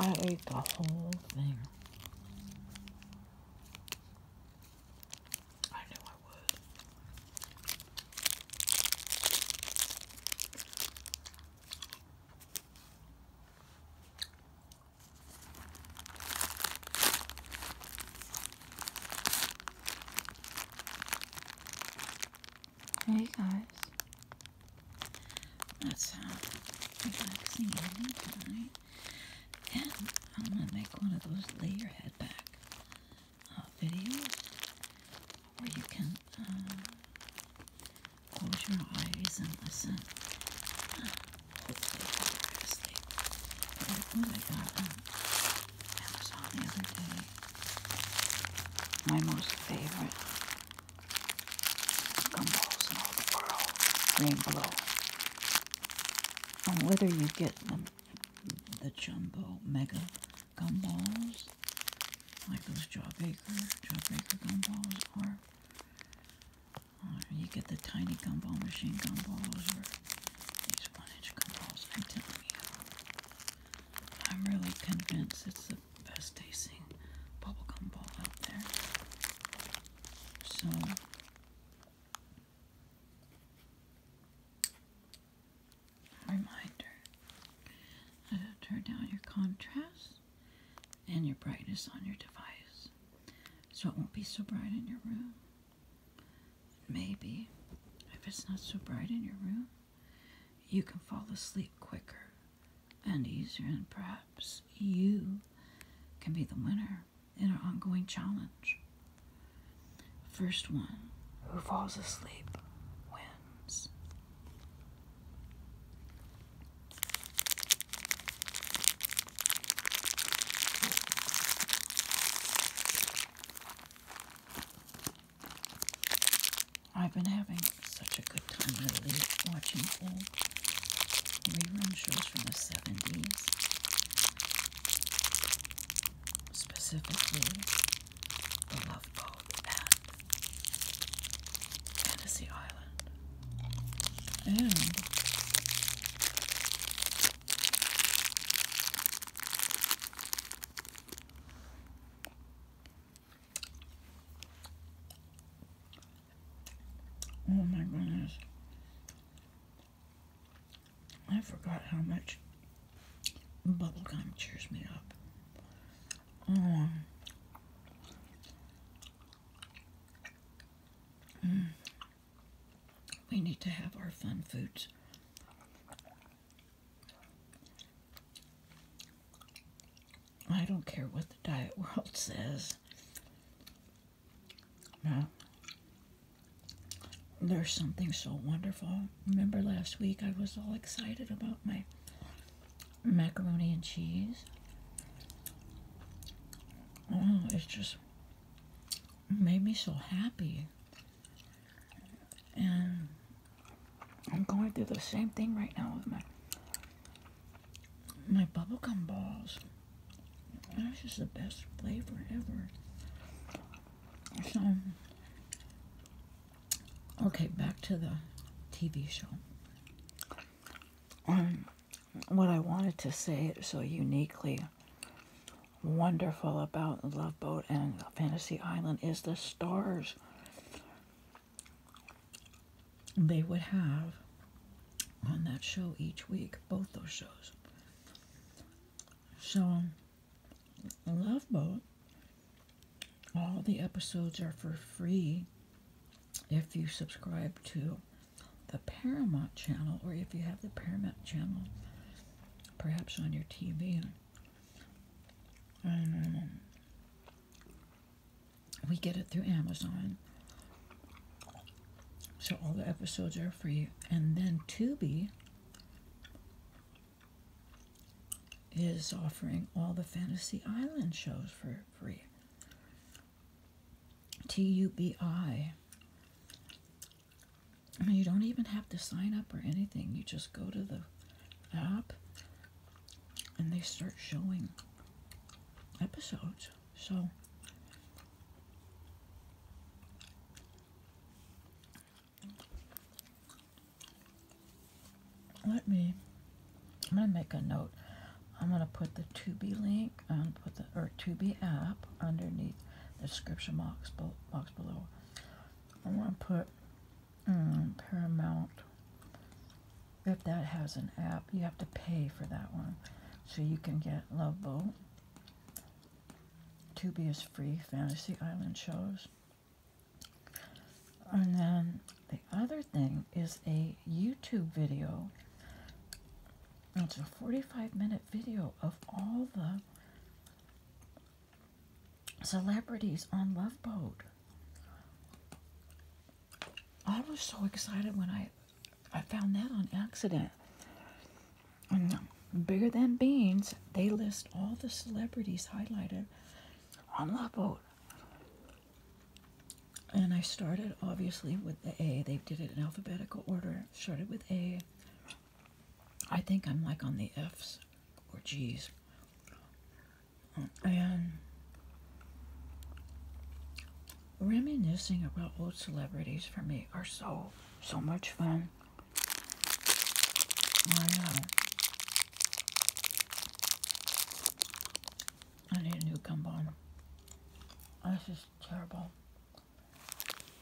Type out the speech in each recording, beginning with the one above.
I ate the whole thing. I knew I would. Hey guys, that's relaxing evening tonight, and I'm gonna make one of those lay your head back videos where you can close your eyes and listen. Hopefully fall right asleep. But like what I got on Amazon the other day, my most favorite gumballs in all the world, rainbow. And whether you get the jumbo mega gumballs, like those Jawbreaker gumballs, or you get the tiny gumball machine gumballs, or these 1-inch gumballs, I'm telling you, I'm really convinced it's the best tasting bubblegum ball out there. So reminder to turn down your contrast and your brightness on your device so it won't be so bright in your room. Maybe if it's not so bright in your room, you can fall asleep quicker and easier, and perhaps you can be the winner in our ongoing challenge. First one who falls asleep wins. I've been having such a good time lately watching old rerun shows from the 70s, specifically The Love Boat and Fantasy Island. And oh my goodness, I forgot how much bubblegum cheers me up. We need to have our fun foods. I don't care what the diet world says. No. There's something so wonderful. Remember last week I was all excited about my macaroni and cheese? Oh, it just made me so happy. And I'm going through the same thing right now with my bubblegum balls. It's just the best flavor ever. So, okay, back to the TV show. What I wanted to say so uniquely wonderful about Love Boat and Fantasy Island is the stars they would have on that show each week, both those shows. So, Love Boat, all the episodes are for free if you subscribe to the Paramount channel, or if you have the Paramount channel perhaps on your TV. And we get it through Amazon. So all the episodes are free. And then Tubi is offering all the Fantasy Island shows for free. TUBI. I mean, you don't even have to sign up or anything. You just go to the app and they start showing episodes. So I'm gonna make a note. I'm gonna put the Tubi link and put the Tubi app underneath the description box below. I'm gonna put Paramount. If that has an app, you have to pay for that one, so you can get Love Boat. Tubi is free, Fantasy Island shows. And then the other thing is a YouTube video. It's a 45-minute video of all the celebrities on Love Boat. I was so excited when I found that on accident. And Bigger Than Beans, they list all the celebrities highlighted on Love Boat. And I started, obviously, with the A. They did it in alphabetical order. Started with A. I think I'm like on the F's or G's. And reminiscing about old celebrities for me are so much fun. I need a new gum bomb. This is terrible.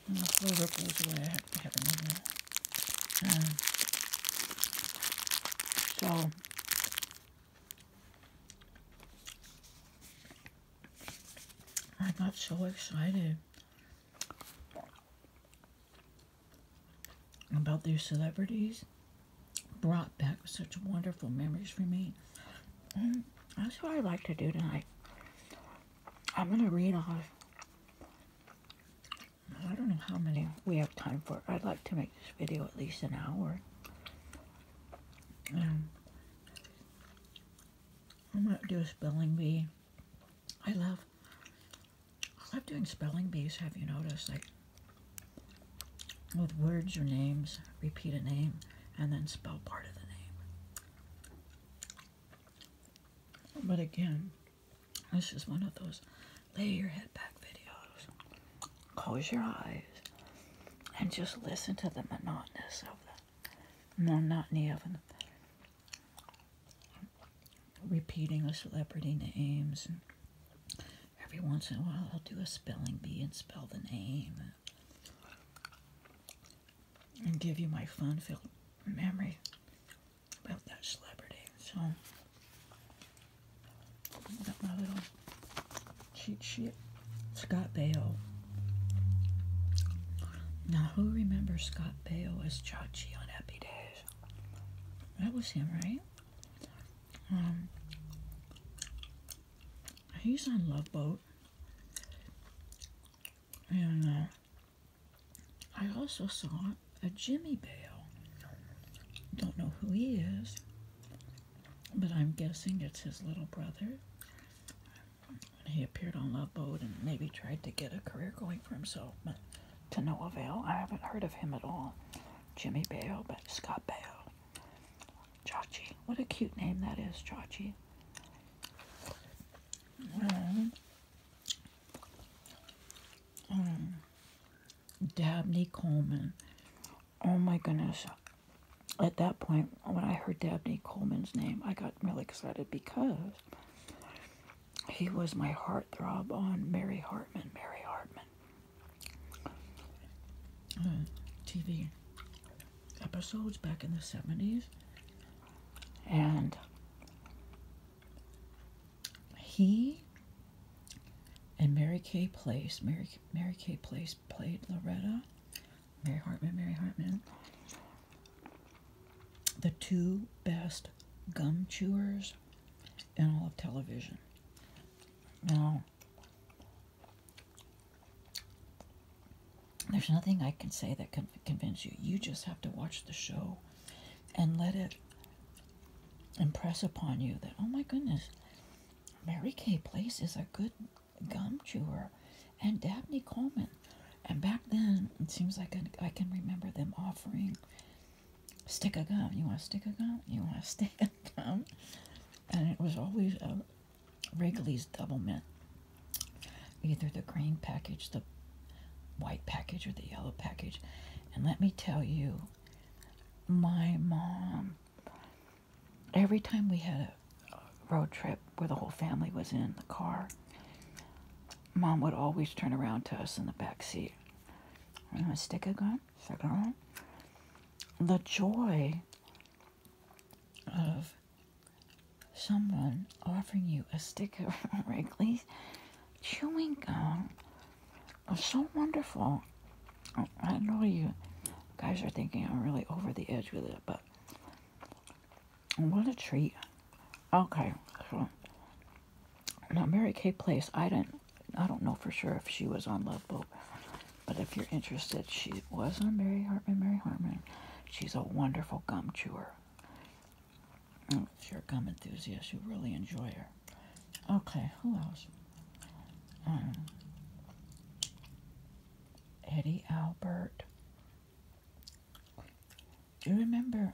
And the flavor goes away. I have to have another. So, I got so excited about these celebrities. Brought back such wonderful memories for me. And that's what I'd like to do tonight. I'm going to read off. I don't know how many we have time for. I'd like to make this video at least an hour. I'm going to do a spelling bee. I love doing spelling bees, have you noticed? Like, with words or names, repeat a name, and then spell part of the name. But again, this is one of those lay your head back videos. Close your eyes and just listen to the monotony of repeating the celebrity names. And every once in a while, I'll do a spelling bee and spell the name and give you my fun-filled memory about that celebrity. So, I've got my little cheat sheet. Scott Baio. Now, who remembers Scott Baio as Chargey on Happy Days? That was him, right? He's on Love Boat. And I also saw a Jimmy Baio. Don't know who he is, but I'm guessing it's his little brother. He appeared on Love Boat and maybe tried to get a career going for himself, but to no avail. I haven't heard of him at all. Jimmy Baio, but Scott Baio. Chargey. What a cute name that is, Chargey. Dabney Coleman. Oh my goodness. At that point, when I heard Dabney Coleman's name, I got really excited because he was my heartthrob on Mary Hartman. TV episodes back in the 70s. And he and Mary Kay Place played Loretta. Mary Hartman. The two best gum chewers in all of television. Now, there's nothing I can say that can convince you. You just have to watch the show and let it impress upon you that, oh my goodness, Mary Kay Place is a good gum chewer, and Dabney Coleman. And back then, it seems like I can remember them offering stick a gum. You want to stick a gum? You want to stick a gum? And it was always a Wrigley's Double Mint. Either the green package, the white package, or the yellow package. And let me tell you, my mom, every time we had road trip where the whole family was in the car, Mom would always turn around to us in the back seat. You want a stick of gum? Stick it on. The joy of someone offering you a stick of Wrigley's chewing gum was so wonderful. I know you guys are thinking I'm really over the edge with it, but what a treat. Okay, so now Mary Kay Place, I don't know for sure if she was on Love Boat, but if you're interested, she was on Mary Hartman. She's a wonderful gum chewer. If you're a gum enthusiast, you really enjoy her. Okay, who else? Eddie Albert. Do you remember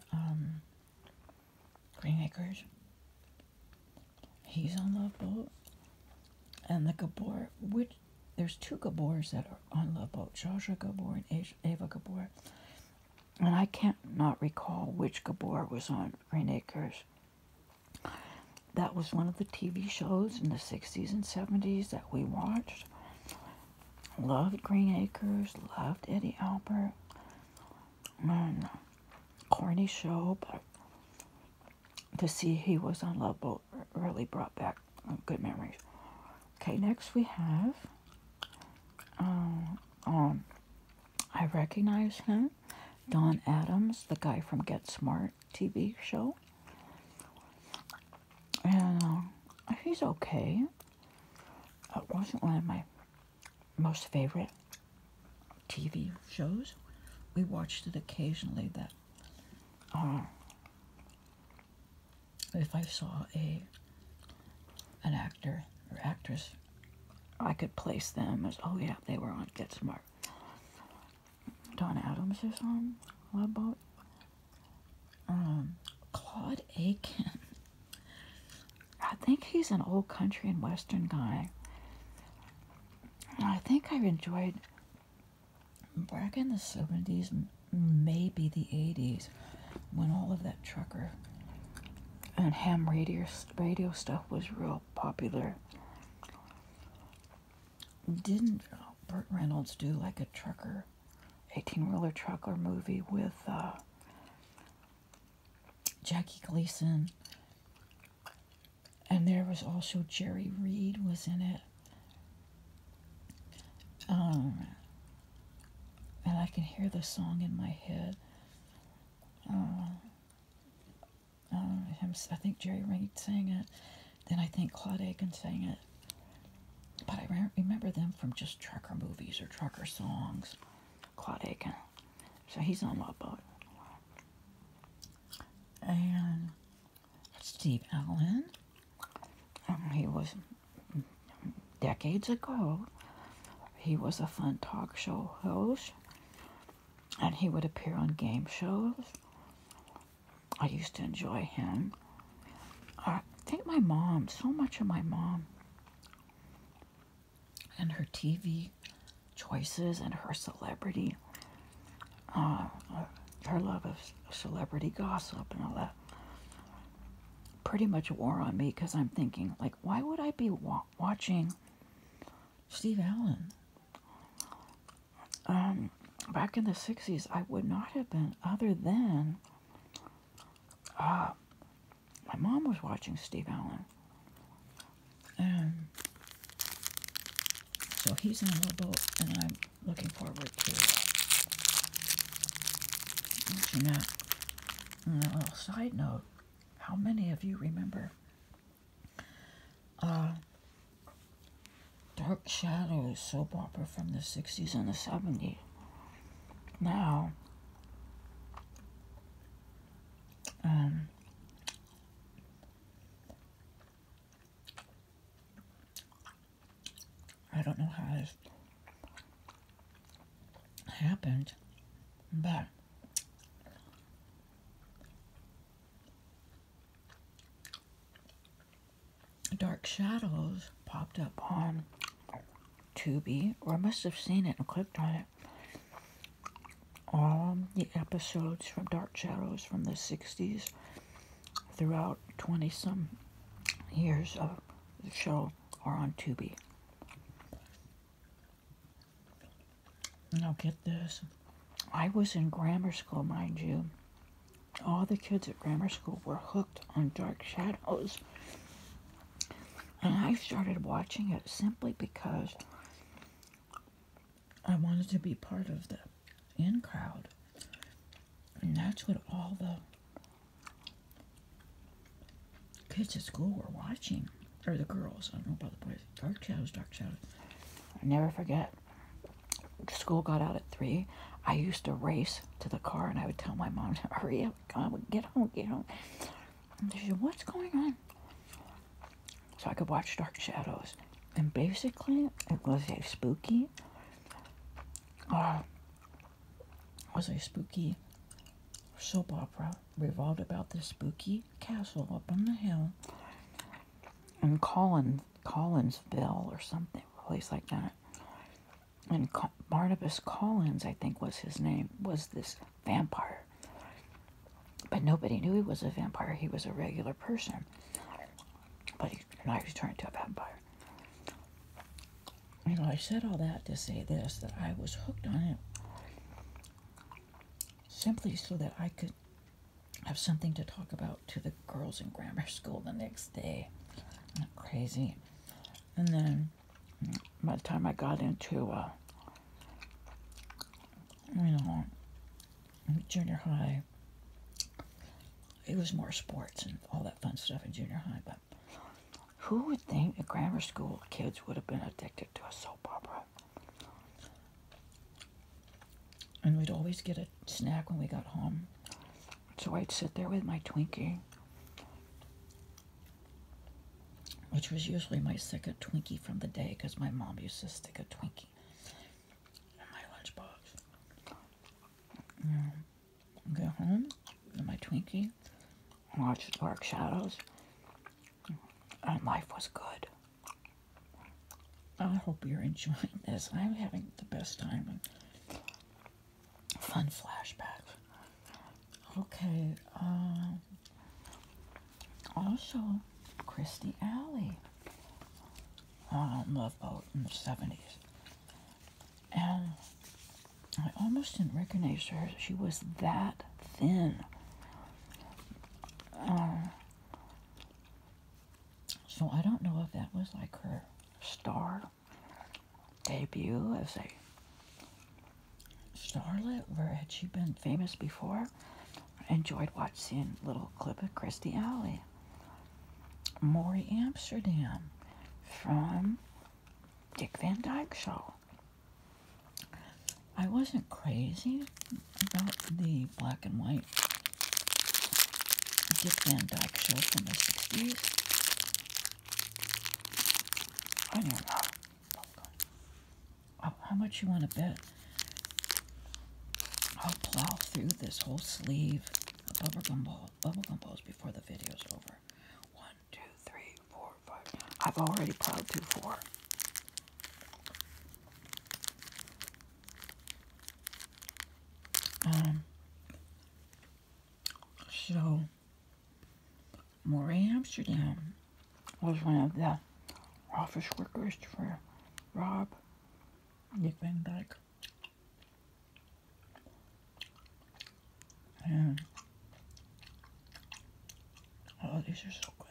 Green Acres? He's on Love Boat. And the Gabor, there's two Gabors that are on Love Boat, Zsa Gabor and Ava Gabor. And I can't not recall which Gabor was on Green Acres. That was one of the TV shows in the 60s and 70s that we watched. Loved Green Acres, loved Eddie Albert. Corny show, but to see he was on Love Boat really brought back good memories. Okay, next we have, I recognize him, Don Adams, the guy from Get Smart TV show. And he's okay. It wasn't one of my most favorite TV shows. We watched it occasionally. That if I saw an actor or actress, I could place them as, oh yeah, they were on Get Smart. Don Adams is on Love Boat. Claude Aiken. I think he's an old country and western guy. I think I enjoyed back in the 70s, maybe the 80s, when all of that trucker and ham radio stuff was real popular. Didn't Burt Reynolds do like a trucker, 18-wheeler trucker movie with Jackie Gleason? And there was also Jerry Reed was in it. And I can hear the song in my head. I think Jerry Reed sang it. Then I think Claude Aiken sang it. But I remember them from just trucker movies or trucker songs. Claude Aiken. So he's on Love Boat. And Steve Allen. He was, decades ago, he was a fun talk show host, and he would appear on game shows. I used to enjoy him. I think my mom, so much of my mom, and her TV choices and her celebrity, her love of celebrity gossip and all that, pretty much wore on me, because I'm thinking, like, why would I be watching Steve Allen? Back in the 60s, I would not have been, other than my mom was watching Steve Allen. So he's on Love Boat, and I'm looking forward to watching that. And a little side note, how many of you remember Dark Shadows soap opera from the 60s and the 70s? Now, I don't know how this happened, but Dark Shadows popped up on Tubi, or I must have seen it and clicked on it. All the episodes from Dark Shadows from the 60s throughout 20-some years of the show are on Tubi. Now get this. I was in grammar school, mind you. All the kids at grammar school were hooked on Dark Shadows. And I started watching it simply because I wanted to be part of the in crowd. And that's what all the kids at school were watching. Or the girls. I don't know about the boys. Dark Shadows, Dark Shadows. I never forget. School got out at 3. I used to race to the car and I would tell my mom, hurry up, come, get home, get home. And she said, what's going on? So I could watch Dark Shadows. And basically, it was a spooky soap opera revolved about this spooky castle up on the hill in Collinsville or something, a place like that. And Barnabas Collins, I think was his name, was this vampire. But nobody knew he was a vampire. He was a regular person. But now he's turned into a vampire. You know, I said all that to say this, that I was hooked on it simply so that I could have something to talk about to the girls in grammar school the next day. Not crazy. And then by the time I got into, junior high, it was more sports and all that fun stuff in junior high, but who would think that grammar school kids would have been addicted to a soap opera? And we'd always get a snack when we got home. So I'd sit there with my Twinkie, which was usually my second Twinkie from the day because my mom used to stick a Twinkie in my lunchbox. Get home with my Twinkie, watch Dark Shadows, and life was good. I hope you're enjoying this. I'm having the best time. Fun flashbacks. Okay, also, Kirstie Alley on Love Boat in the 70s. And I almost didn't recognize her. She was that thin. So I don't know if that was like her star debut as a starlet, or had she been famous before? I enjoyed watching a little clip of Kirstie Alley. Maury Amsterdam from Dick Van Dyke Show. I wasn't crazy about the black and white Dick Van Dyke Show from the 60s. I don't know. How much you want to bet? I'll plow through this whole sleeve of bubblegum balls before the video's over. 1, 2, 3, 4, 5. I've already plowed through 4. So, Maury Amsterdam was one of the office workers for Rob, Dick Van Dyke. And, oh, these are so good.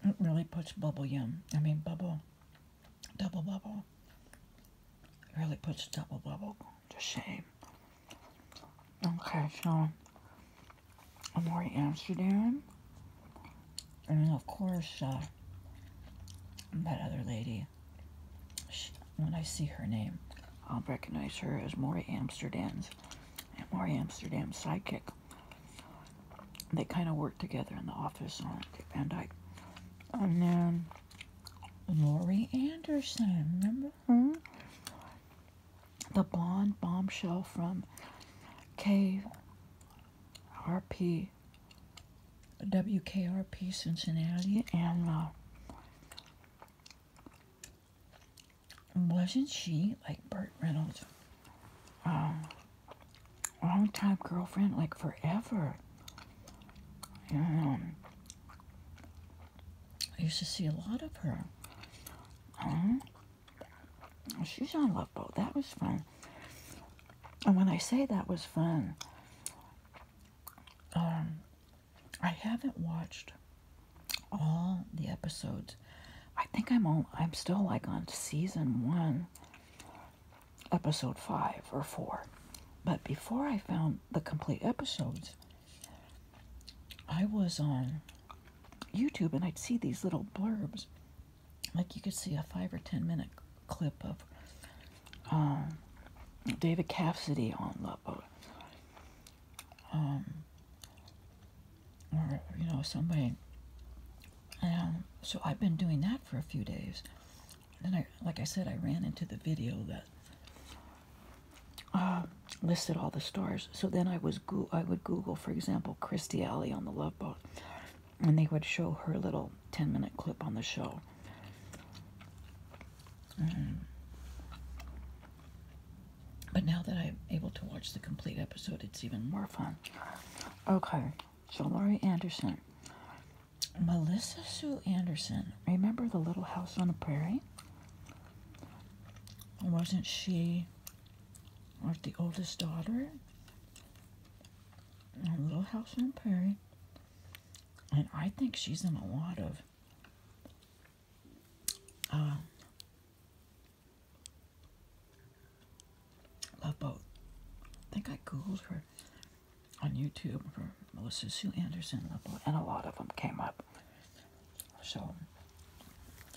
It really puts double bubble. It really puts double bubble to shame. Okay, so Maury Amsterdam, and then of course that other lady. When I see her name, I'll recognize her as Maury Amsterdam's sidekick. They kind of work together in the office on Dick Van Dyke. And then Laurie Anderson, remember her? The blonde bombshell from WKRP Cincinnati, and wasn't she like Burt Reynolds? long-time girlfriend, like forever. And I used to see a lot of her. She's on Love Boat. That was fun. And when I say that was fun, I haven't watched all the episodes. I think I'm still like on season 1, episode 5 or 4. But before I found the complete episodes, I was on YouTube and I'd see these little blurbs. Like you could see a 5 or 10 minute clip of David Cassidy on Love Boat. Or, you know, somebody. So I've been doing that for a few days. Then like I said, I ran into the video that listed all the stars. So then I would Google, for example, Christy Alley on the Love Boat, and they would show her little 10-minute clip on the show. But now that I'm able to watch the complete episode, it's even more fun. Okay, so Laurie Anderson. Melissa Sue Anderson. Remember the Little House on the Prairie? Wasn't she like the oldest daughter in Little House on the Prairie? And I think she's in a lot of Love Boat. I think I Googled her on YouTube for Melissa Sue Anderson Love Boat, and a lot of them came up. So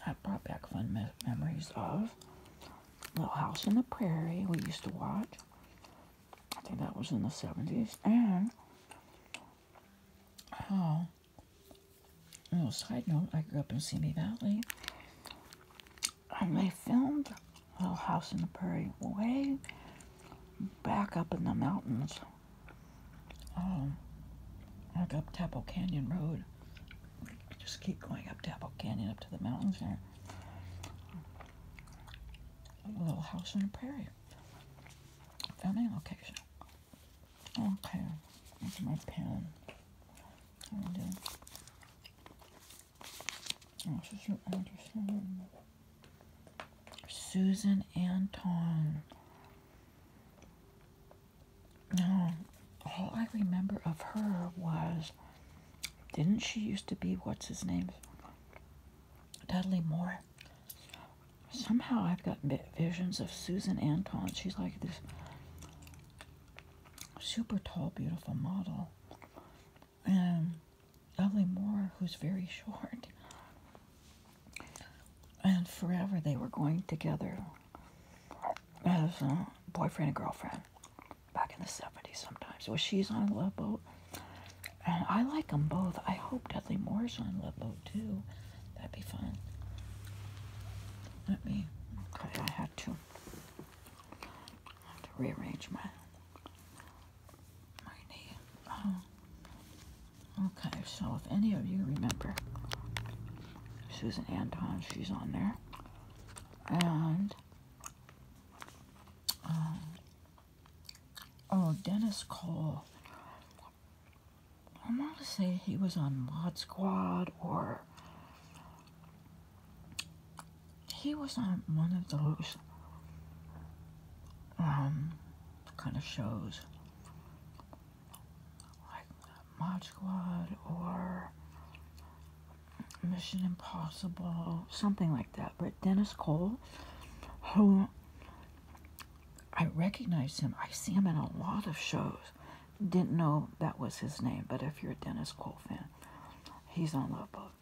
that brought back fun memories of Little House on the Prairie we used to watch. I think that was in the 70s. And, a little side note, I grew up in Simi Valley. And they filmed Little House on the Prairie way back up in the mountains. Like up Tapple Canyon Road. Just keep going up Tapple Canyon up to the mountains there. A Little House on the Prairie. Filming location. Okay, that's my pen. Susan Anton. No, all I remember of her was, didn't she used to be, what's his name? Dudley Moore. Somehow I've got visions of Susan Anton. She's like this super tall, beautiful model. And Dudley Moore, who's very short. And forever they were going together as a boyfriend and girlfriend back in the 70s sometimes. So she's on Love Boat. And I like them both. I hope Dudley Moore's on Love Boat too. That'd be fun. Okay, I had to rearrange my knee. Okay, so if any of you remember Susan Anton, she's on there. And, Dennis Cole. I want to say he was on Mod Squad, or he was on one of those kind of shows, like Mod Squad or Mission Impossible, something like that. But Dennis Cole, who I recognize him, I see him in a lot of shows. Didn't know that was his name, but if you're a Dennis Cole fan, he's on Love Boat.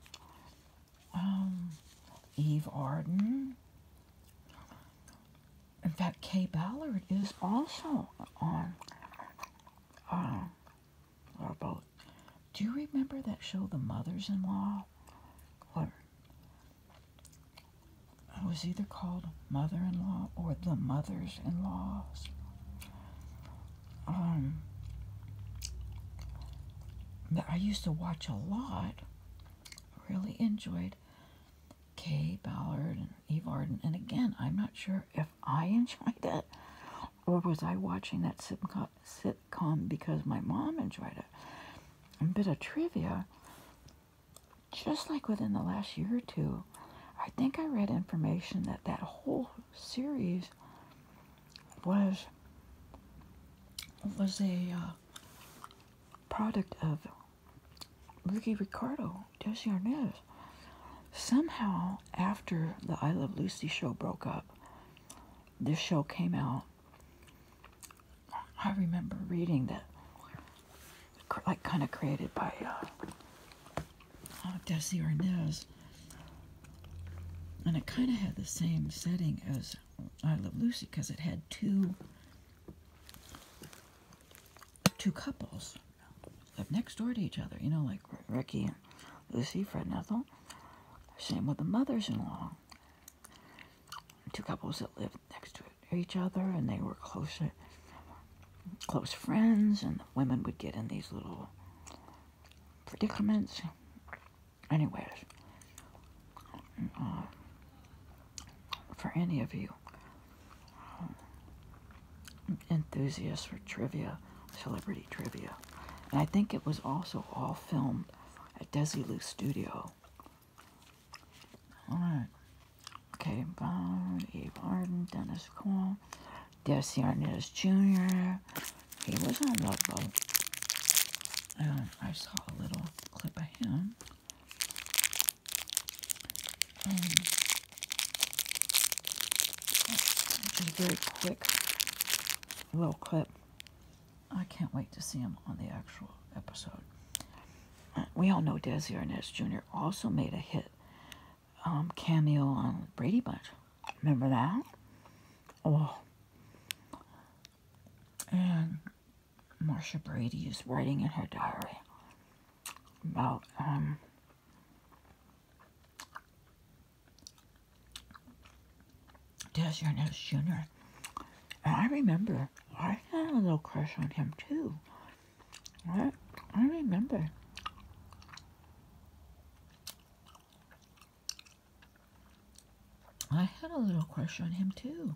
Eve Arden. In fact, Kay Ballard is also on Love Boat. Do you remember that show, The Mothers-in-Law? Or it was either called Mother-in-Law or The Mothers-in-Laws. That I used to watch a lot. Really enjoyed Kay Ballard and Eve Arden. And again, I'm not sure if I enjoyed it Or was I watching that sitcom because my mom enjoyed it? A bit of trivia, just like within the last year or two, I think I read information that that whole series was a product of Ricky Ricardo, Desi Arnaz. Somehow, after the I Love Lucy show broke up, this show came out. I remember reading that, like, kind of created by Desi Arnaz, and it kind of had the same setting as I Love Lucy because it had two couples live next door to each other, you know, like Ricky and Lucy, Fred and Ethel. Same with the mothers-in-law. Two couples that lived next to each other, and they were close friends, and the women would get in these little predicaments. Anyways, for any of you enthusiasts for trivia, celebrity trivia, and I think it was also all filmed at Desilu Studio. Alright. Okay, Bond, Eve Arden, Dennis Cole, Desi Arnaz Jr. He was on Love Boat. And I saw a little clip of him. Just a very quick little clip. I can't wait to see him on the actual episode. We all know Desi Arnaz Jr. also made a hit cameo on Brady Bunch. Remember that? Oh. And Marcia Brady is writing in her diary about Desi Arnaz Jr. And I remember I had a little crush on him too. I remember. I had a little crush on him too.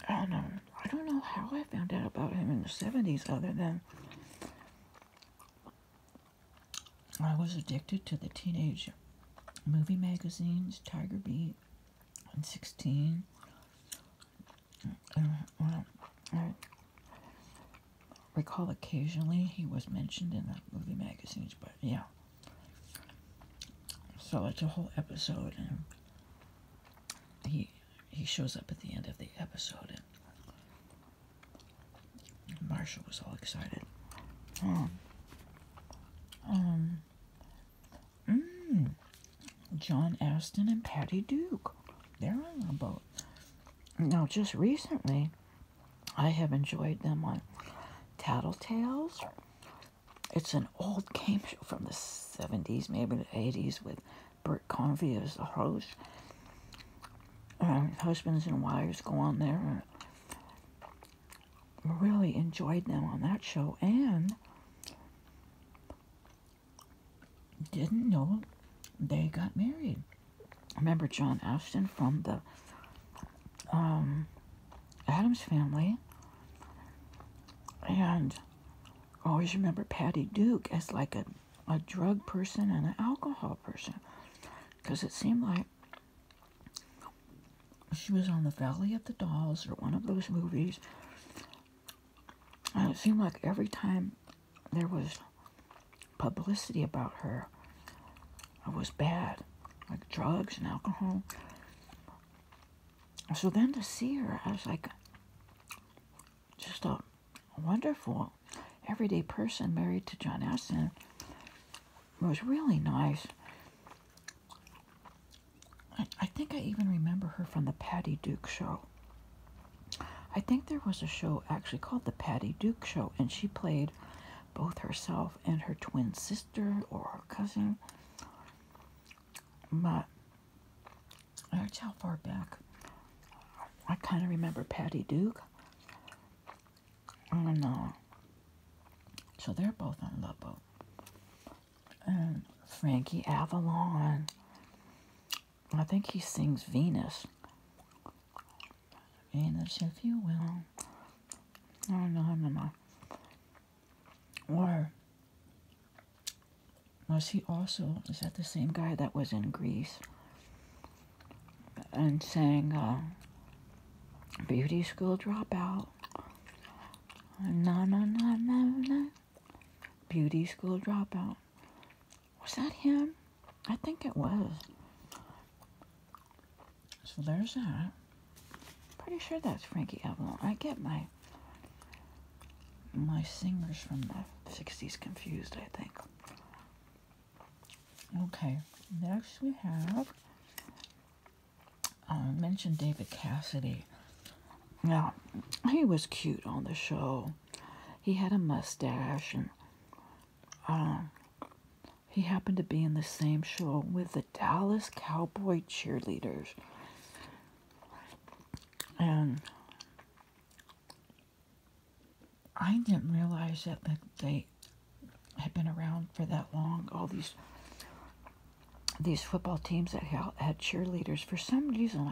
And I don't know how I found out about him in the 70s other than I was addicted to the teenage movie magazines, Tiger Beat and 16. I recall occasionally he was mentioned in the movie magazines, but yeah. So it's a whole episode, and he shows up at the end of the episode, and Marsha was all excited. John Astin and Patty Duke, they're on the boat. Now, just recently, I have enjoyed them on Tattletales. It's an old game show from the 70s, maybe the 80s, with Bert Convey as the host. Husbands and wives go on there. Really enjoyed them on that show, and didn't know they got married. I remember John Astin from the Addams Family, and I always remember Patty Duke as like a drug person and an alcohol person, because it seemed like she was on the Valley of the Dolls or one of those movies, and it seemed like every time there was publicity about her, it was bad, like drugs and alcohol. So then to see her as like just a wonderful everyday person married to John Astin was really nice. I think I even remember her from the Patty Duke Show. I think there was a show actually called The Patty Duke Show, and she played both herself and her twin sister or her cousin. But that's how far back I kind of remember Patty Duke. And so they're both on Love Boat. And Frankie Avalon, I think he sings Venus. anus, if you will. No. Or was he also, is that the same guy that was in Greece and sang Beauty School Dropout? No. Beauty School Dropout. Was that him? I think it was. So there's that. Pretty sure that's Frankie Avalon. I get my singers from the 60s confused, I think. Okay, next we have, I mentioned David Cassidy. Now, he was cute on the show. He had a mustache, and he happened to be in the same show with the Dallas Cowboy cheerleaders. And I didn't realize that they had been around for that long. All these football teams that had cheerleaders. For some reason,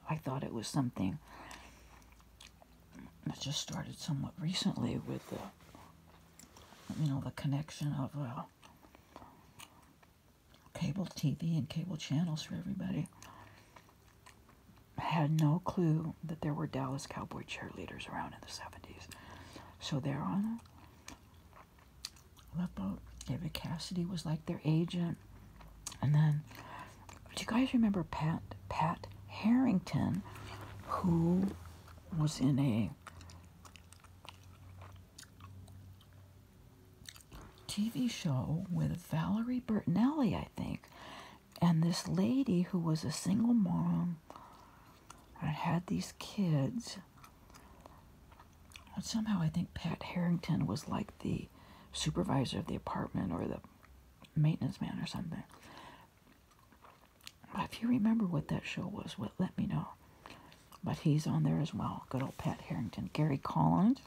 I thought it was something that just started somewhat recently with the connection of cable TV and cable channels for everybody. I had no clue that there were Dallas Cowboy cheerleaders around in the 70s. So they're on a boat. David Cassidy was like their agent. And then, do you guys remember Pat Harrington, who was in a TV show with Valerie Bertinelli, I think, and this lady who was a single mom and had these kids. And somehow I think Pat Harrington was like the supervisor of the apartment or the maintenance man or something. But if you remember what that show was, let me know. But he's on there as well. Good old Pat Harrington. Gary Collins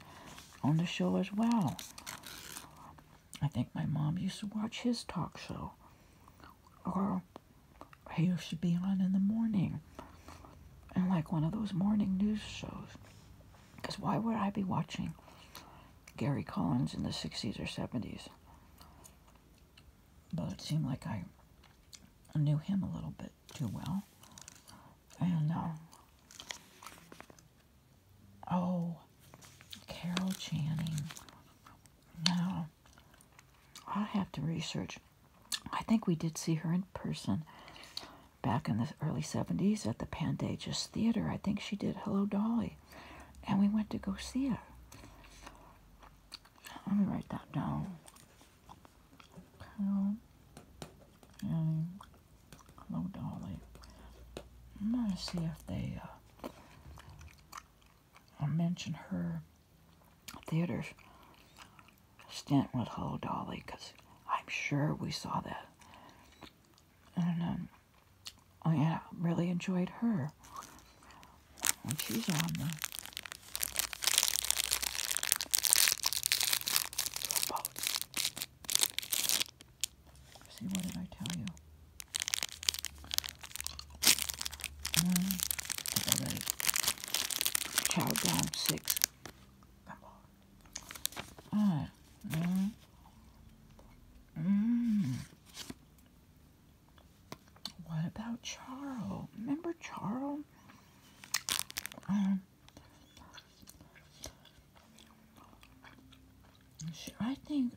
on the show as well. I think my mom used to watch his talk show. Or he used to be on in the morning. And like one of those morning news shows. Because why would I be watching Gary Collins in the 60s or 70s? But it seemed like I knew him a little bit too well. And, Carol Channing. Now, I'll have to research. I think we did see her in person back in the early 70s at the Pantages Theater. I think she did Hello, Dolly. And we went to go see it. Let me write that down. Carol Channing, Hello, Dolly. I'm going to see if they mention her theater stint with Hello, Dolly, because I'm sure we saw that. And I really enjoyed her. And she's on the boat. See, what did I tell you? I've already chowed down 6. Alright. What about Charles? Remember Charles? I think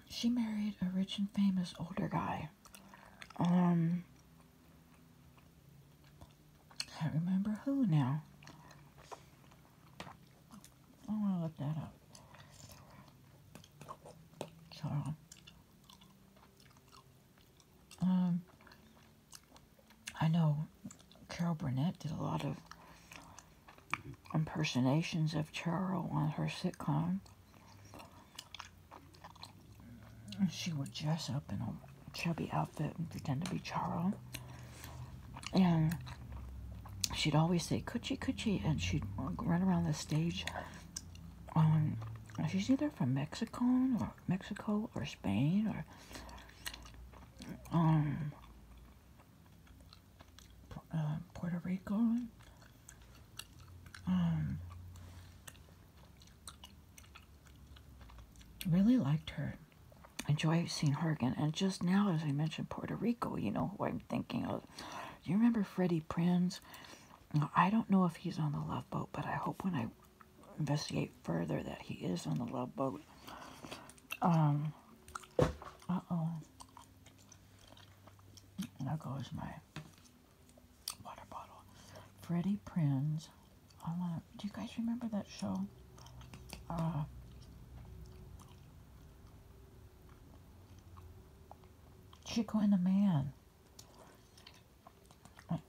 she married a rich and famous older guy. Can't remember who now. I want to look that up. Charles. I know Carol Burnett did a lot of impersonations of Charles on her sitcom. She would dress up in a chubby outfit and pretend to be Charles. And she'd always say, "Coochie, coochie," and she'd run around the stage. She's either from Mexico or Spain or Puerto Rico. Really liked her. Enjoy seeing her again. And just now, as I mentioned Puerto Rico, you know who I'm thinking of. Do you remember Freddie Prinze? Now, I don't know if he's on the Love Boat, but I hope when I investigate further that he is on the Love Boat. There goes my water bottle. Freddie Prinze. Do you guys remember that show? Chico and the Man.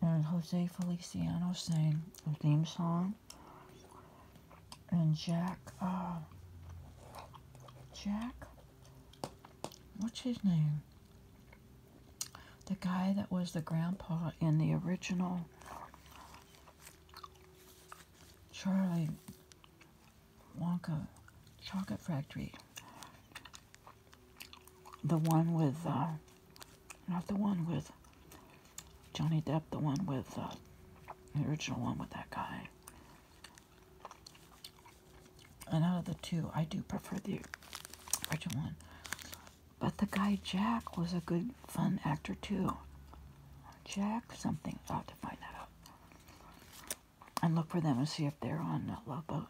And Jose Feliciano sang the theme song. And Jack, what's his name? The guy that was the grandpa in the original Charlie Wonka Chocolate Factory. The one with, not the one with Johnny Depp, the one with, the original one with that guy. And out of the two, I do prefer the original one. But the guy Jack was a good, fun actor too. Jack something. I'll have to find that out. And look for them and see if they're on Love Boat.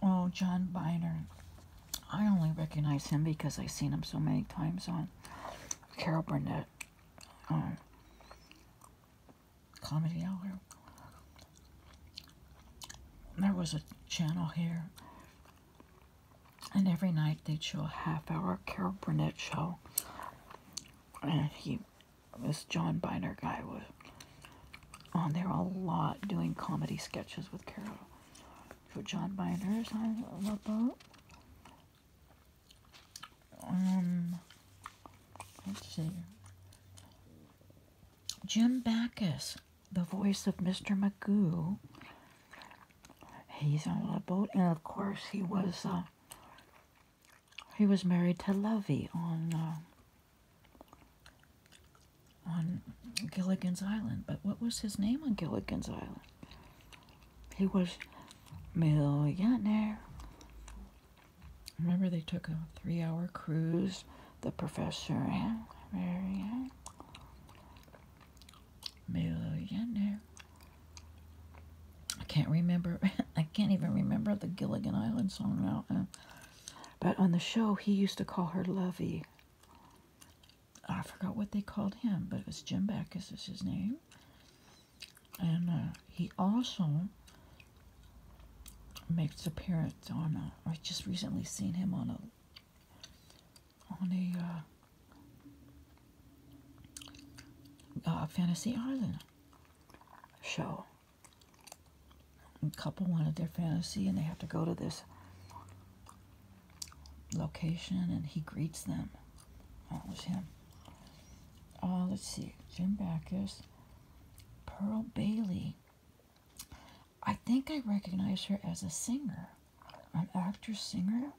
Oh, John Biner. I only recognize him because I've seen him so many times on Carol Burnett Comedy Hour. There was a channel here, and every night they'd show a half-hour Carol Burnett show, and this John Biner guy was on there a lot doing comedy sketches with Carol. So John Biner is on Love Boat. Let's see. Jim Backus, the voice of Mr. Magoo. He's on Love Boat, and of course he was married to Lovey on Gilligan's Island. But what was his name on Gilligan's Island? He was Millionaire. Remember they took a 3-hour cruise, the professor and Marianne. Millionaire. I can't remember. I can't even remember the Gilligan Island song now. But on the show, he used to call her Lovey. I forgot what they called him, but it was Jim Backus is his name. And he also makes appearance on I just recently seen him on a Fantasy Island show. A couple wanted their fantasy, and they have to go to this location, and he greets them. That was him. Let's see. Jim Backus. Pearl Bailey. I think I recognize her as a singer. An actor-singer.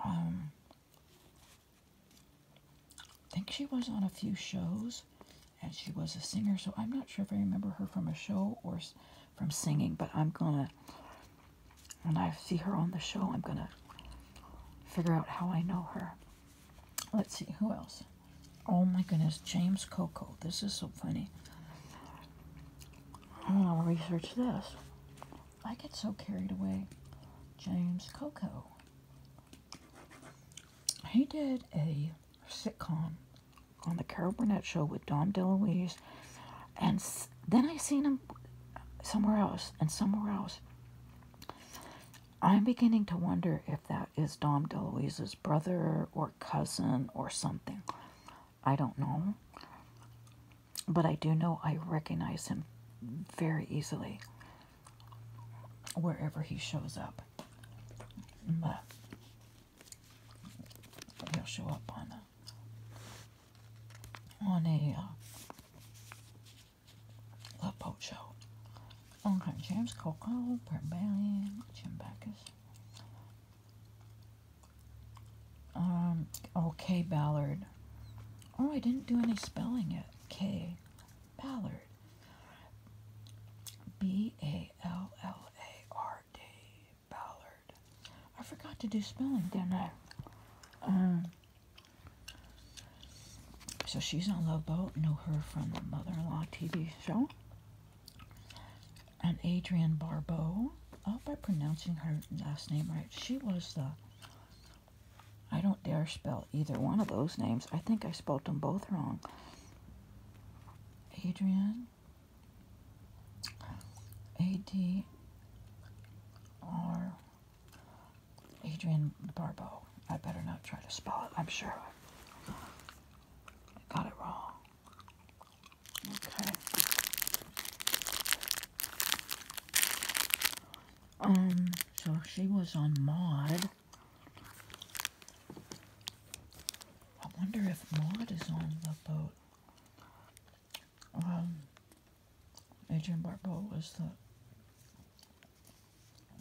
I think she was on a few shows, and she was a singer, so I'm not sure if I remember her from a show or from singing, but I'm gonna, when I see her on the show, I'm gonna figure out how I know her. Let's see, who else? Oh my goodness, James Coco. This is so funny. I want to research this. I get so carried away. James Coco. He did a sitcom on the Carol Burnett show with Dom DeLuise, and then I seen him somewhere else and somewhere else. I'm beginning to wonder if that is Dom DeLuise's brother or cousin or something. I don't know. But I do know I recognize him very easily wherever he shows up. But he'll show up on a Love Boat show. Okay, James Coco, Barbarian, Jim Backus. Kay Ballard. Oh, I didn't do any spelling yet. K. Ballard. Ballard. Ballard. I forgot to do spelling, didn't I? So she's on Love Boat. Know her from the Mother-in-Law TV show. And Adrienne Barbeau. I hope I'm pronouncing her last name right. She was the... I don't dare spell either one of those names. I think I spelled them both wrong. Adrienne. A-D-R. Adrienne Barbeau. I better not try to spell it. I'm sure I got it wrong. Okay. So she was on Maude. I wonder if Maude is on the boat. Adrienne Barbeau was the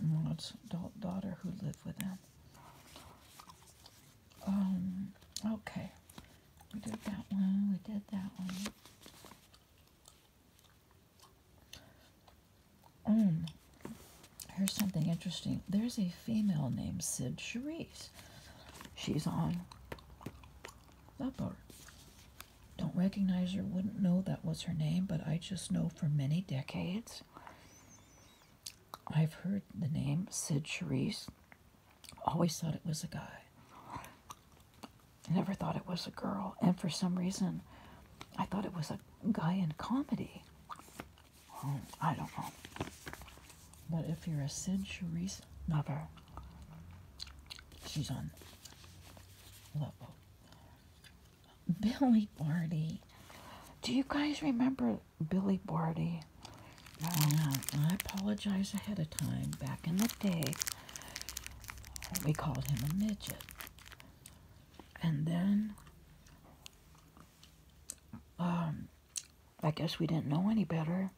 Maude's daughter who lived with them. Okay. We did that one. Here's something interesting. There's a female named Sid Charisse. She's on Love Boat. Don't recognize her, wouldn't know that was her name, but I just know for many decades I've heard the name Sid Charisse. Always thought it was a guy. Never thought it was a girl. And for some reason, I thought it was a guy in comedy. I don't know. But if you're a Sid Charisse lover, she's on Love Boat. Billy Barty. Do you guys remember Billy Barty? I apologize ahead of time. Back in the day, we called him a midget. And then, I guess we didn't know any better.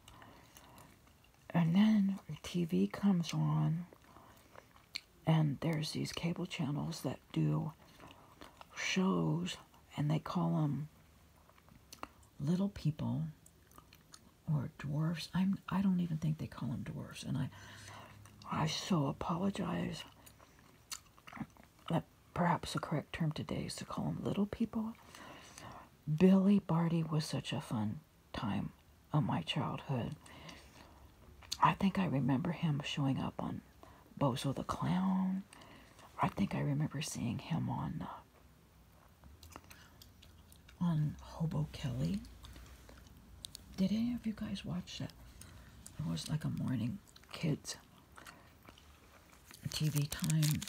And then TV comes on, and there's these cable channels that do shows, and they call them little people or dwarfs. I don't even think they call them dwarfs, and I so apologize. That perhaps the correct term today is to call them little people. Billy Barty was such a fun time of my childhood. I think I remember him showing up on Bozo the Clown. I think I remember seeing him on Hobo Kelly. Did any of you guys watch that? It was like a morning kids TV time,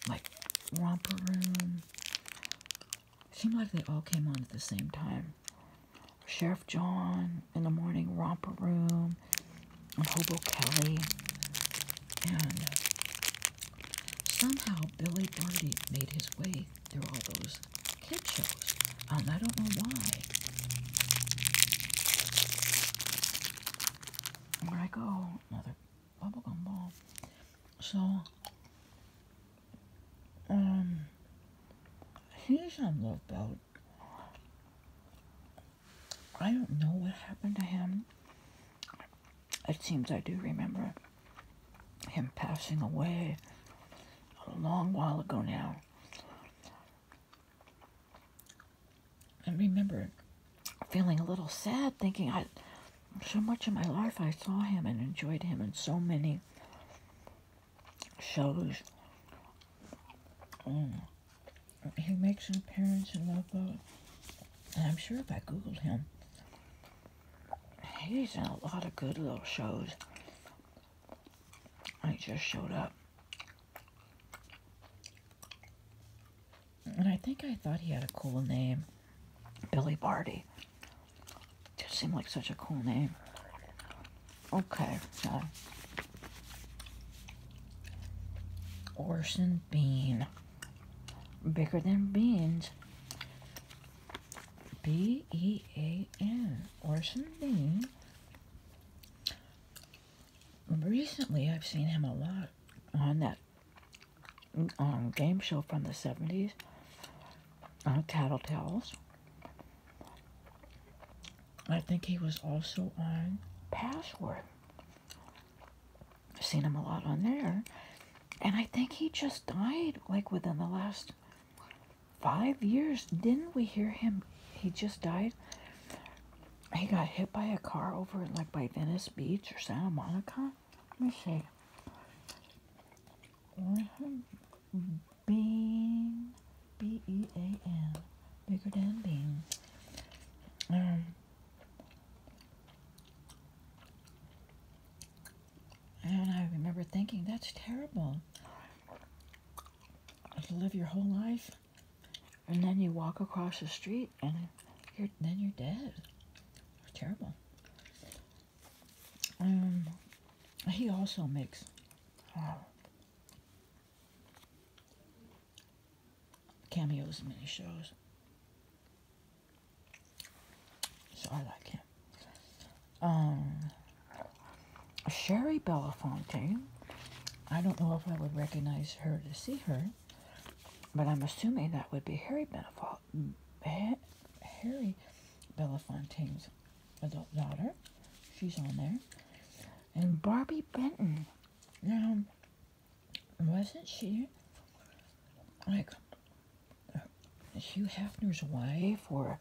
like Romper Room. Seemed like they all came on at the same time. Sheriff John in the morning, Romper Room, and Hobo Kelly. And somehow Billy Barty made his way through all those kid shows. I don't know why. There I go, another bubblegum ball. So, he's on Love Boat. I don't know what happened to him. It seems I do remember him passing away a long while ago now. I remember feeling a little sad, thinking so much of my life I saw him and enjoyed him in so many shows. He makes an appearance in Love Boat, and I'm sure if I Googled him, he's in a lot of good little shows. He just showed up. And I think I thought he had a cool name. Billy Barty. Just seemed like such a cool name. Okay, so Orson Bean. Bigger than beans. B-E-A-N. Orson Bean. Recently, I've seen him a lot on that game show from the 70s, Tattletales. I think he was also on Password. I've seen him a lot on there. And I think he just died, like, within the last 5 years. Didn't we hear him? He just died. He got hit by a car over, like, by Venice Beach or Santa Monica. Let me see. Orson Bean. B-E-A-N. Bigger than Bean. And I remember thinking, that's terrible. To live your whole life, and then you walk across the street, and you're dead. It's terrible. He also makes cameos in many shows, so I like him. Sherry Belafonte. I don't know if I would recognize her to see her, but I'm assuming that would be Harry Belafonte's adult daughter. She's on there. And Barbie Benton. Now, wasn't she like Hugh Hefner's wife, or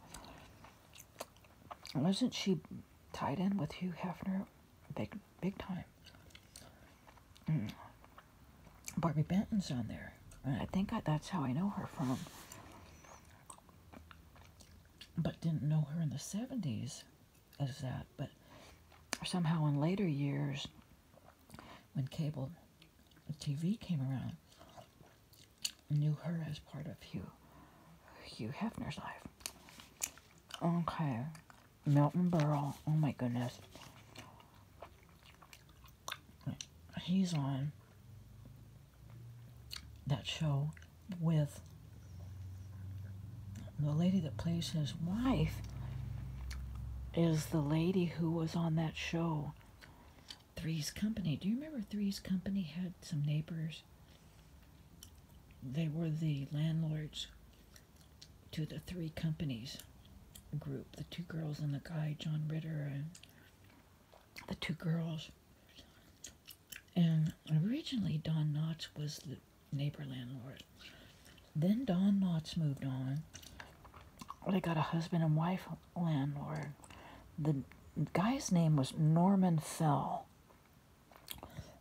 wasn't she tied in with Hugh Hefner big time? Barbie Benton's on there. And I think that's how I know her from. But didn't know her in the 70s as that. But somehow in later years, when cable TV came around, knew her as part of Hugh Hefner's life. Okay. Milton Berle. Oh my goodness. He's on that show with the lady that plays his wife is the lady who was on that show, Three's Company. Do you remember Three's Company had some neighbors? They were the landlords to the Three Companies group, the two girls and the guy, John Ritter, and the two girls. And originally Don Knotts was the neighbor landlord. Then Don Knotts moved on. They got a husband and wife landlord. The guy's name was Norman Fell,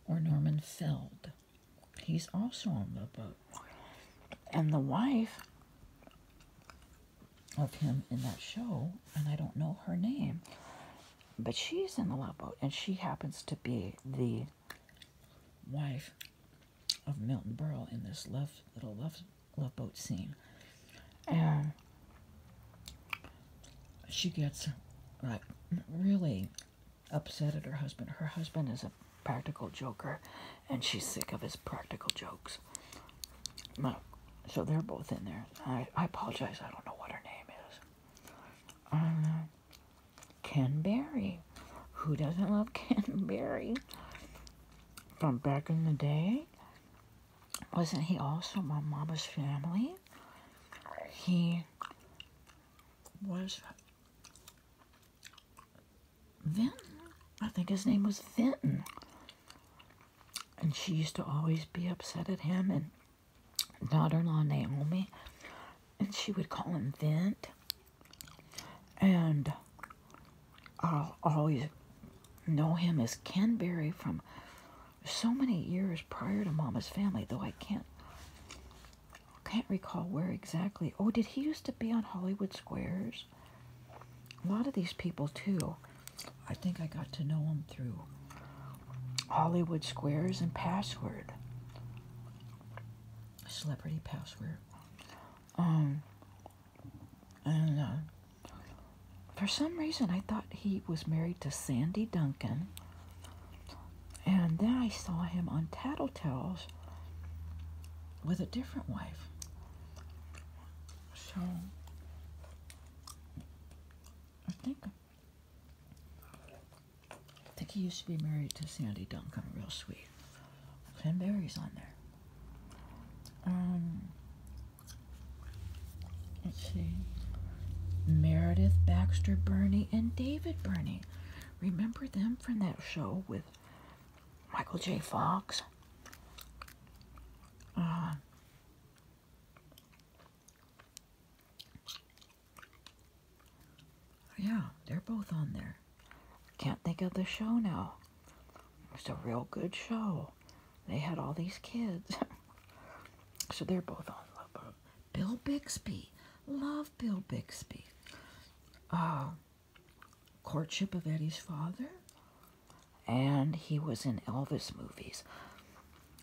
or Norman Feld. He's also on the boat. And the wife of him in that show, and I don't know her name, but she's in the Love Boat, and she happens to be the wife of Milton Berle in this little love boat scene. And she gets like really upset at her husband. Her husband is a practical joker, and she's sick of his practical jokes. So they're both in there. I apologize, I don't know what her name is. Ken Berry. Who doesn't love Ken Berry? From back in the day. Wasn't he also on Mama's Family? He was Vinton. I think his name was Vinton. And she used to always be upset at him, and daughter-in-law Naomi, and she would call him Vint. And I'll always know him as Ken Berry from so many years prior to Mama's Family, though I can't recall where exactly. Oh, did he used to be on Hollywood Squares? A lot of these people too. I think I got to know him through Hollywood Squares and Password. Celebrity Password. For some reason I thought he was married to Sandy Duncan. And then I saw him on Tattletales with a different wife. So I think he used to be married to Sandy Duncan, real sweet. Ken Berry's on there. Let's see. Meredith Baxter Burney and David Burney. Remember them from that show with Michael J. Fox? Yeah, they're both on there. Can't think of the show now. It's a real good show. They had all these kids. So they're both on Love Boat. Bill Bixby. Love Bill Bixby. Courtship of Eddie's Father. And he was in Elvis movies.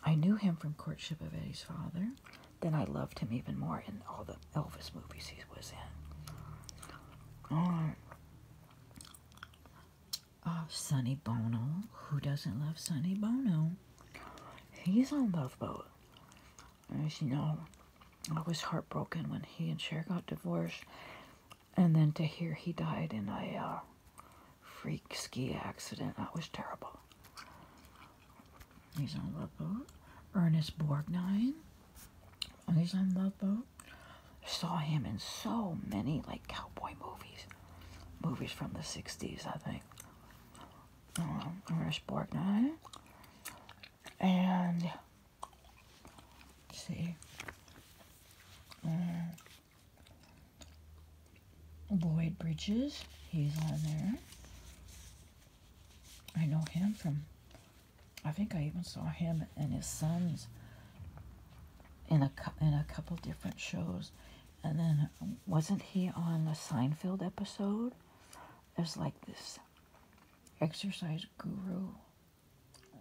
I knew him from Courtship of Eddie's Father. Then I loved him even more in all the Elvis movies he was in. Sonny Bono. Who doesn't love Sonny Bono? He's on Love Boat. As you know, I was heartbroken when he and Cher got divorced. And then to hear he died in a freak ski accident, that was terrible. He's on Love Boat. Ernest Borgnine. He's on Love Boat. Saw him in so many like cowboy movies. Movies from the 60s, I think. Ernest Borgnine. And let's see. Lloyd Bridges. He's on there. I know him from, I think I even saw him and his sons in a couple different shows. And then, wasn't he on a Seinfeld episode as like this exercise guru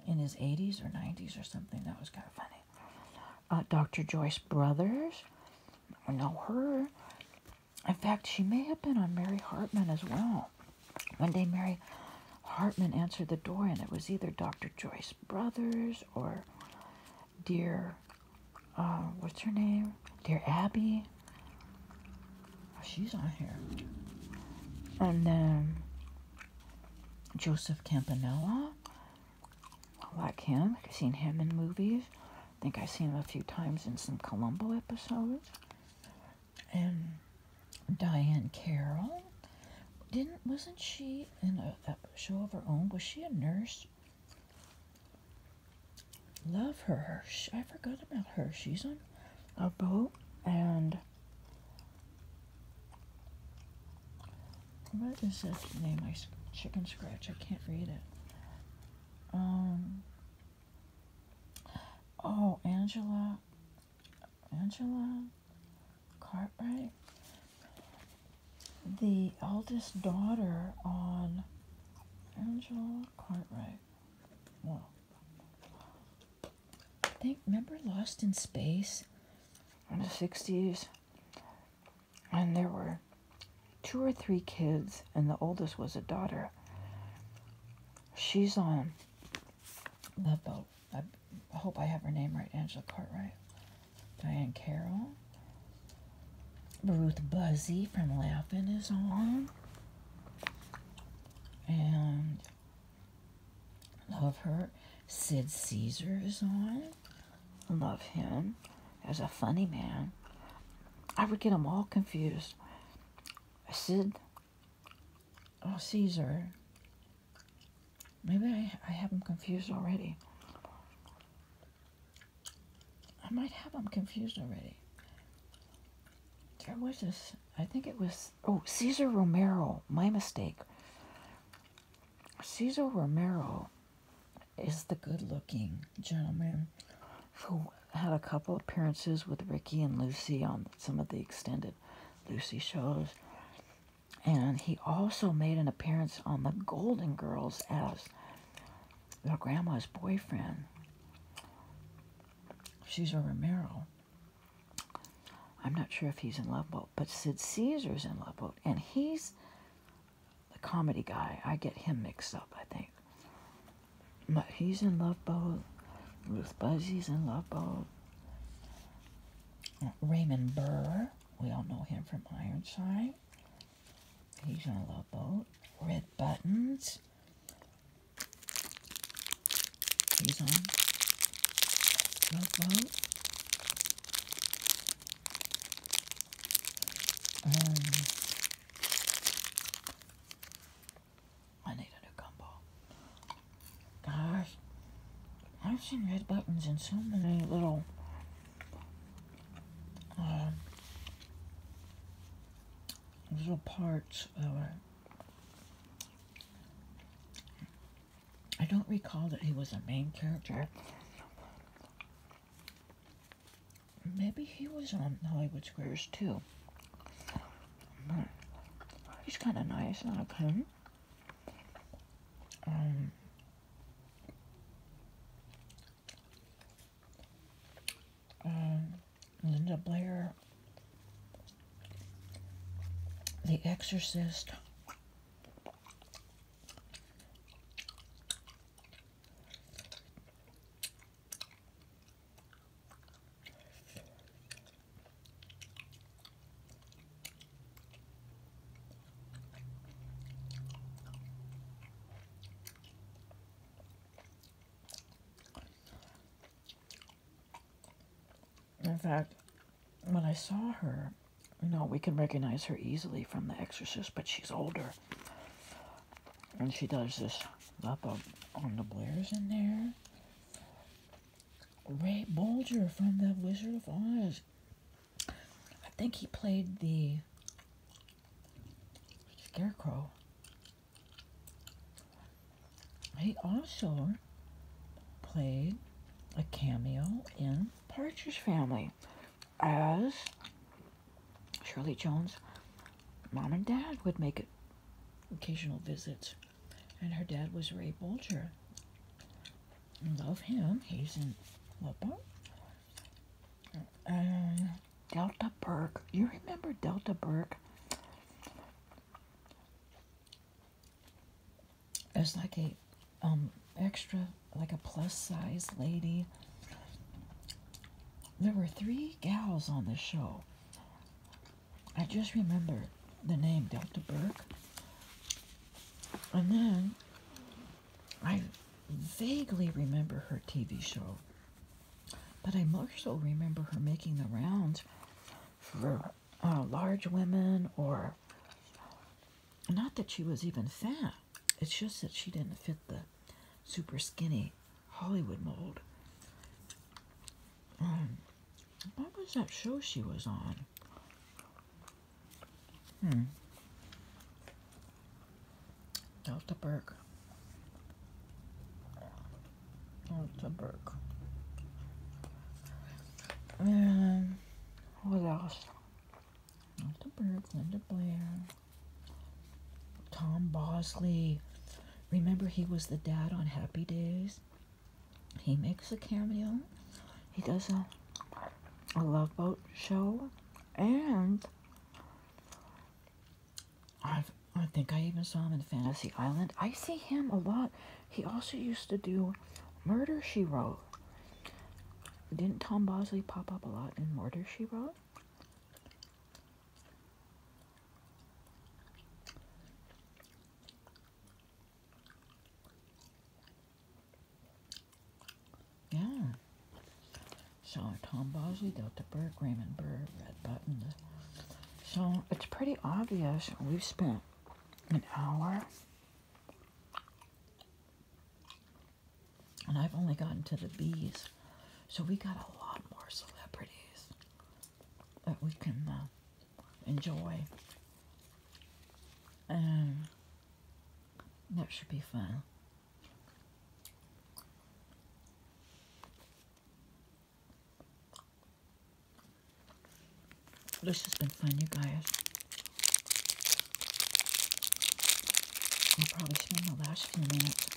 in his 80s or 90s or something? That was kind of funny. Dr. Joyce Brothers. I know her. In fact, she may have been on Mary Hartman as well. One day Mary Hartman answered the door and it was either Dr. Joyce Brothers or Dear, what's her name? Dear Abby. Oh, she's on here. And then Joseph Campanella. I like him. I've seen him in movies. I think I've seen him a few times in some Columbo episodes. And Diane Carroll. Wasn't she in a show of her own? Was she a nurse? Love her. I forgot about her. She's on a boat. And what is that name? I chicken scratch. I can't read it. Angela Cartwright. The eldest daughter on Angela Cartwright. Well, remember Lost in Space in the 60s? And there were 2 or 3 kids, and the oldest was a daughter. She's on Love Boat. I hope I have her name right. Angela Cartwright. Diane Carroll. Ruth Buzzy from Laugh-In is on. And love her. Sid Caesar is on. Love him as a funny man. I would get them all confused. Caesar. Maybe I have them confused already. I might have them confused already. There was this, I think it was, Cesar Romero. My mistake. Cesar Romero is the good-looking gentleman who had a couple appearances with Ricky and Lucy on some of the extended Lucy shows. And he also made an appearance on the Golden Girls as their grandma's boyfriend. Cesar Romero. I'm not sure if he's in Love Boat, but Sid Caesar's in Love Boat, and he's the comedy guy. I get him mixed up, I think. But he's in Love Boat. Ruth Buzzy's in Love Boat. Raymond Burr, we all know him from Ironside. He's on Love Boat. Red Buttons. He's on Love Boat. I've seen red buttons in so many little parts of it. I don't recall that he was a main character. Maybe he was on Hollywood Squares too. He's kind of nice, I like him. Linda Blair, The Exorcist. In fact, when I saw her, we can recognize her easily from The Exorcist, but she's older. And she does this up on the Blairs in there. Ray Bolger from The Wizard of Oz. I think he played the Scarecrow. He also played a cameo in Partridge Family as Shirley Jones' mom and dad would make occasional visits, and her dad was Ray Bolger. Love him. He's in COPPA. Delta Burke. You remember Delta Burke as like a extra, like a plus size lady? There were 3 gals on the show. I just remember the name Delta Burke. And then I vaguely remember her TV show. But I more so remember her making the rounds for large women, or not that she was even fat. It's just that she didn't fit the super skinny Hollywood mold. What was that show she was on? Delta Burke. Delta Burke. And what else? Delta Burke, Linda Blair, Tom Bosley. Remember, he was the dad on Happy Days. He makes a cameo. He does a Love Boat show, and I think I even saw him in Fantasy Island. I see him a lot. He also used to do Murder, She Wrote. Didn't Tom Bosley pop up a lot in Murder, She Wrote? Yeah. So Tom Bosley, Delta Burke, Raymond Burr, Red Button. So it's pretty obvious we've spent an hour, and I've only gotten to the B's, so we got a lot more celebrities that we can enjoy, and that should be fun. This has been fun, you guys. I'll probably spend the last few minutes.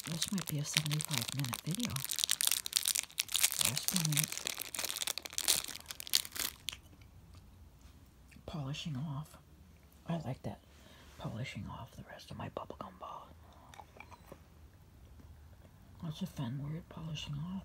This might be a 75-minute video. Last few minutes. Polishing off. I like that. Polishing off the rest of my bubblegum ball. That's a fun word, polishing off.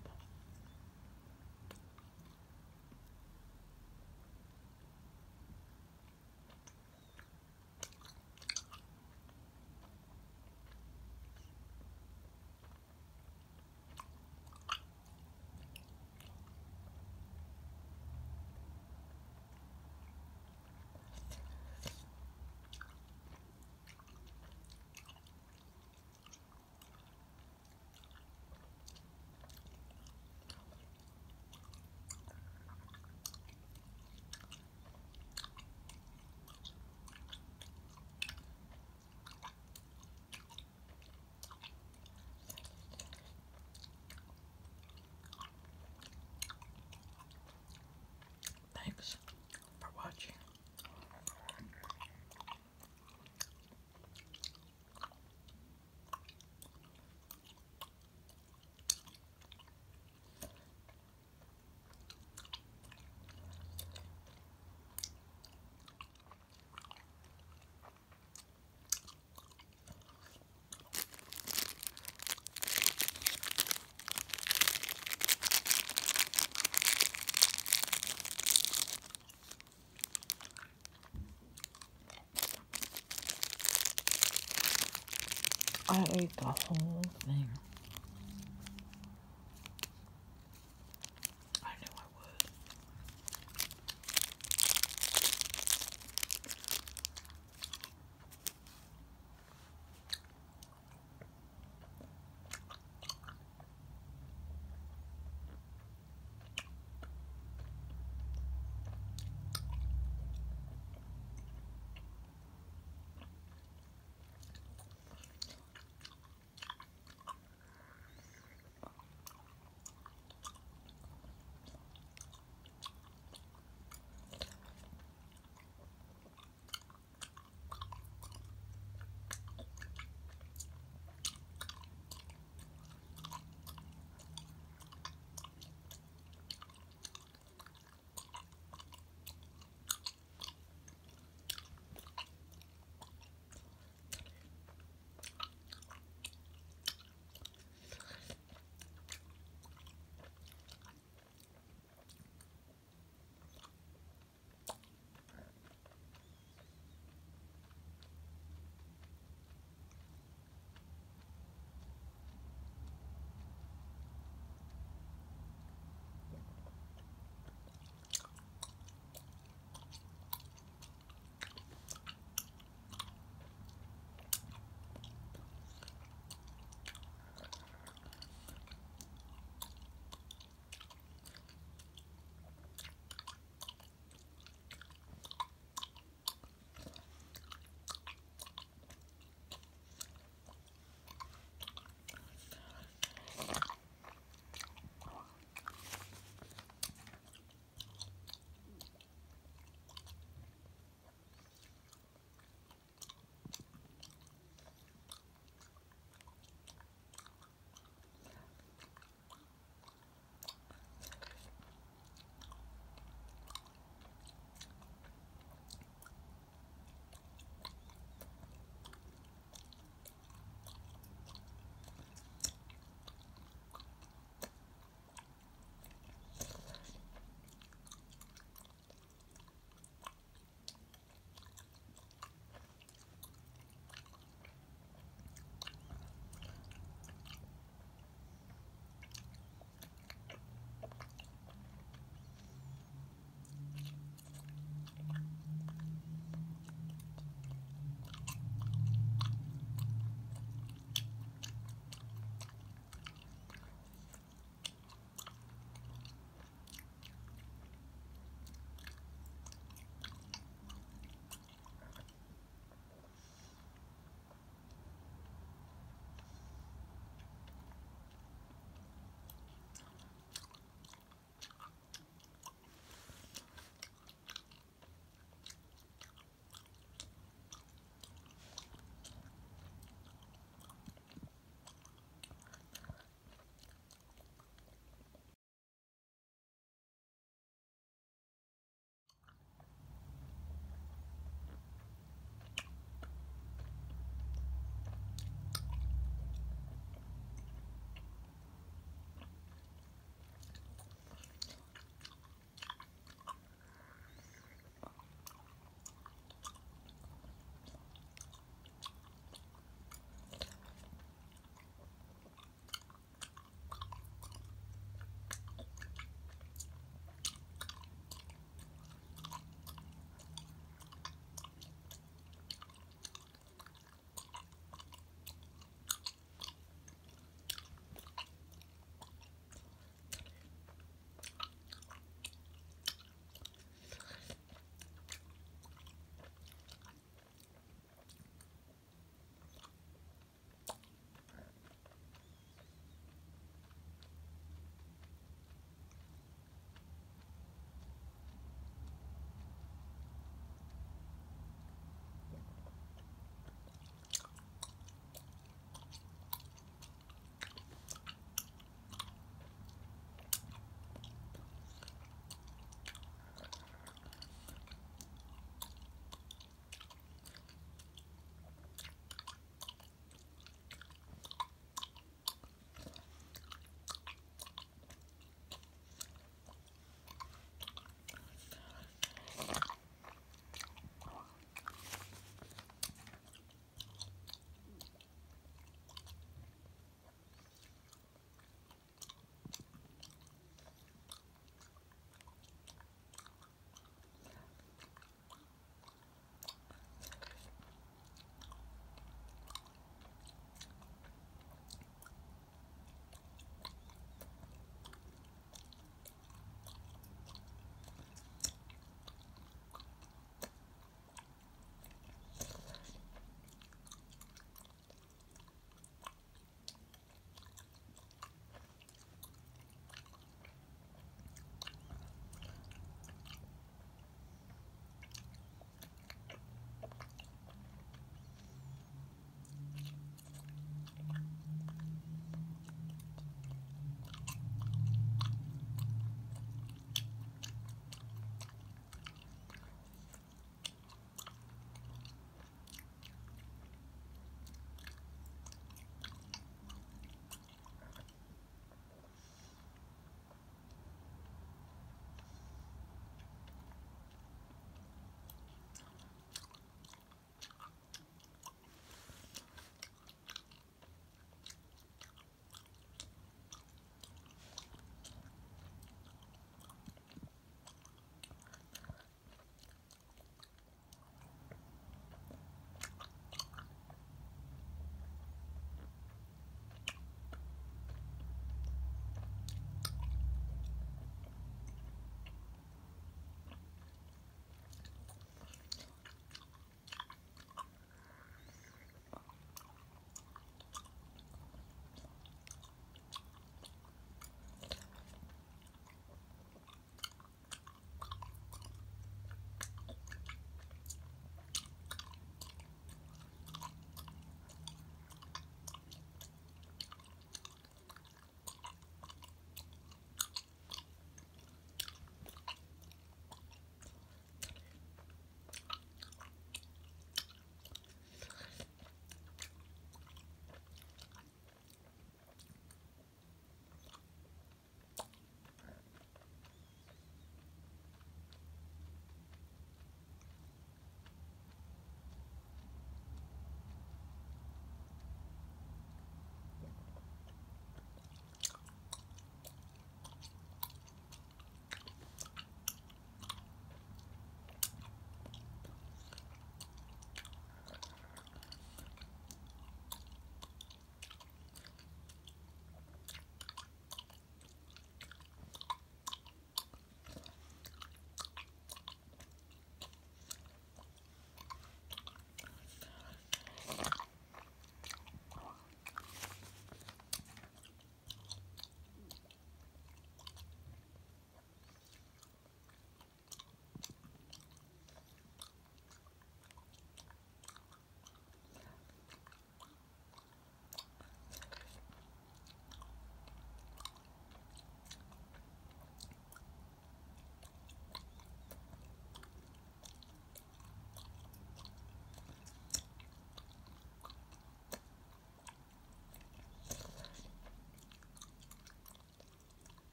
I ate the whole thing.